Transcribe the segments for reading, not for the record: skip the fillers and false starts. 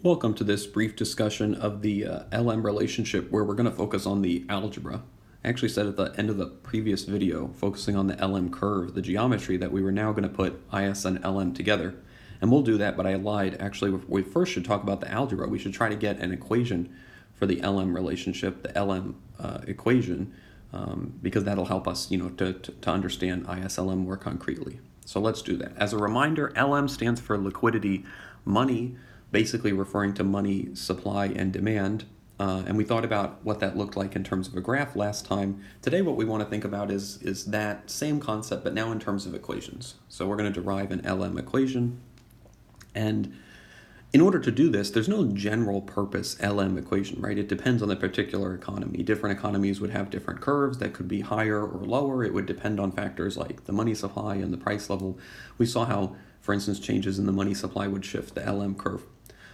Welcome to this brief discussion of the LM relationship where we're going to focus on the algebra. I actually said at the end of the previous video, focusing on the LM curve, the geometry, that we were now going to put IS and LM together. And we'll do that, but I lied. Actually, we first should talk about the algebra. We should try to get an equation for the LM relationship, the LM equation, because that'll help us, to understand IS-LM more concretely. So let's do that. As a reminder, LM stands for liquidity, money, basically referring to money supply and demand. And we thought about what that looked like in terms of a graph last time. Today what we want to think about is that same concept, but now in terms of equations. So we're going to derive an LM equation. And in order to do this, there's no general purpose LM equation, right? It depends on the particular economy. Different economies would have different curves that could be higher or lower. It would depend on factors like the money supply and the price level. We saw how, for instance, changes in the money supply would shift the LM curve.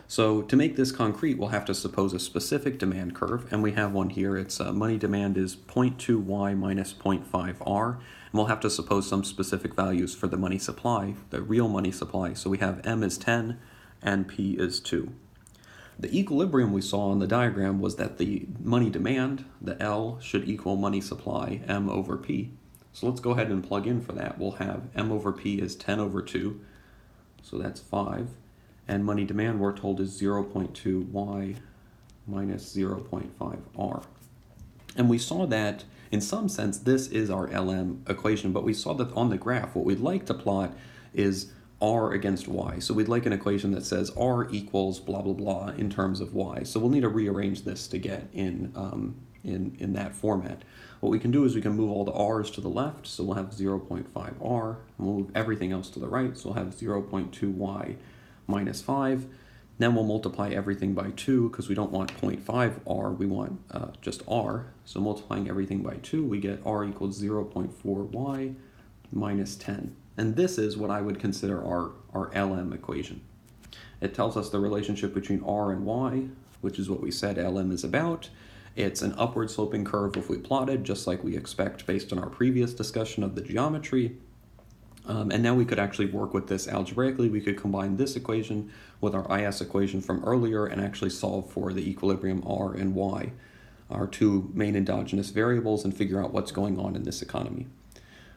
So to make this concrete, we'll have to suppose a specific demand curve, and we have one here. It's money demand is 0.2y minus 0.5r, and we'll have to suppose some specific values for the money supply, the real money supply. So we have m is 10 and p is 2. The equilibrium we saw on the diagram was that the money demand, the L, should equal money supply, m over p. So let's go ahead and plug in for that. We'll have m over p is 10 over 2, so that's 5. And money demand, we're told, is 0.2y minus 0.5r. And we saw that, in some sense, this is our LM equation, but we saw that on the graph, what we'd like to plot is r against y. So we'd like an equation that says r equals blah, blah, blah in terms of y. So we'll need to rearrange this to get in that format. What we can do is we can move all the r's to the left, so we'll have 0.5r, and we'll move everything else to the right, so we'll have 0.2y minus 5. Then we'll multiply everything by 2 because we don't want 0.5r, we want just r. So multiplying everything by 2, we get r equals 0.4y minus 10. And this is what I would consider our LM equation. It tells us the relationship between r and y, which is what we said LM is about. It's an upward sloping curve if we plotted, just like we expect based on our previous discussion of the geometry. And now we could actually work with this algebraically. We could combine this equation with our IS equation from earlier and actually solve for the equilibrium r and y, our two main endogenous variables, and figure out what's going on in this economy.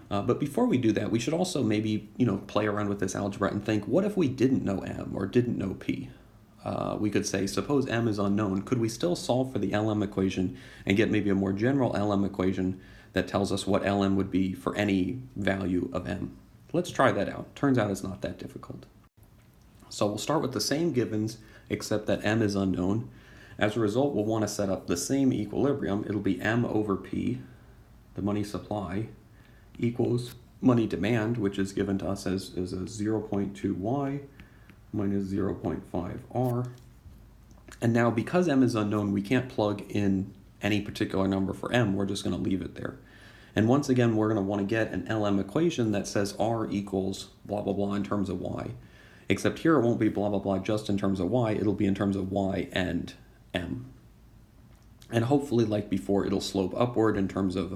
But before we do that, we should also maybe play around with this algebra and think, what if we didn't know m or didn't know p? We could say, suppose m is unknown. Could we still solve for the LM equation and get maybe a more general LM equation that tells us what LM would be for any value of m? Let's try that out. Turns out it's not that difficult. So we'll start with the same givens, except that m is unknown. As a result, we'll want to set up the same equilibrium. It'll be m over p, the money supply, equals money demand, which is given to us as a 0.2y minus 0.5r. And now, because m is unknown, we can't plug in any particular number for m. We're just going to leave it there. And once again, we're going to want to get an LM equation that says r equals blah, blah, blah in terms of y. Except here it won't be blah, blah, blah just in terms of y. It'll be in terms of y and m. And hopefully, like before, it'll slope upward in terms of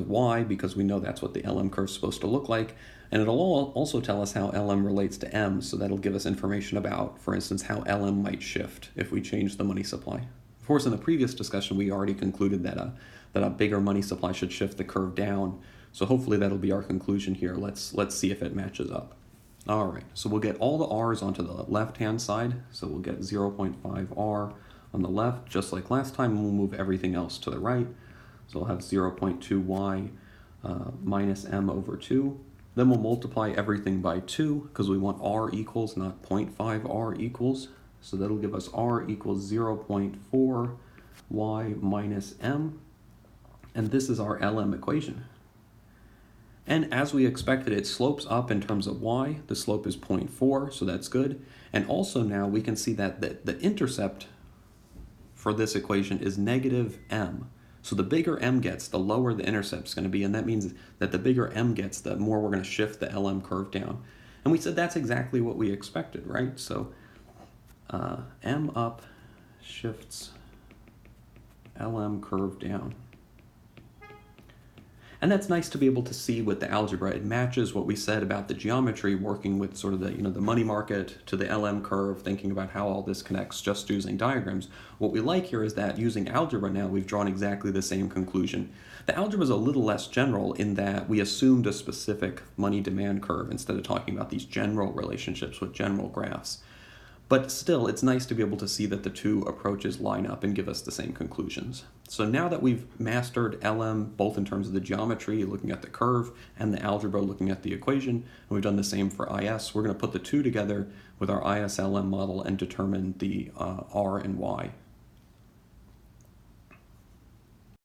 y, because we know that's what the LM curve is supposed to look like. And it'll also tell us how LM relates to m, so that'll give us information about, for instance, how LM might shift if we change the money supply. Of course, in the previous discussion, we already concluded that a bigger money supply should shift the curve down. So hopefully that'll be our conclusion here. Let's see if it matches up. All right, so we'll get all the r's onto the left-hand side. So we'll get 0.5r on the left, just like last time, and we'll move everything else to the right. So we'll have 0.2y minus m over 2. Then we'll multiply everything by 2, because we want r equals, not 0.5r equals. So that'll give us r equals 0.4y minus m. And this is our LM equation. And as we expected, it slopes up in terms of y. The slope is 0.4, so that's good. And also now we can see that the intercept for this equation is negative m. So the bigger m gets, the lower the intercept's going to be, and that means that the bigger m gets, the more we're going to shift the LM curve down. And we said that's exactly what we expected, right? So m up shifts LM curve down. And that's nice to be able to see with the algebra. It matches what we said about the geometry, working with sort of the, the money market to the LM curve, thinking about how all this connects just using diagrams. What we like here is that using algebra now, we've drawn exactly the same conclusion. The algebra is a little less general in that we assumed a specific money demand curve instead of talking about these general relationships with general graphs. But still, it's nice to be able to see that the two approaches line up and give us the same conclusions. So now that we've mastered LM, both in terms of the geometry, looking at the curve, and the algebra, looking at the equation, and we've done the same for IS, we're going to put the two together with our IS-LM model and determine the R and Y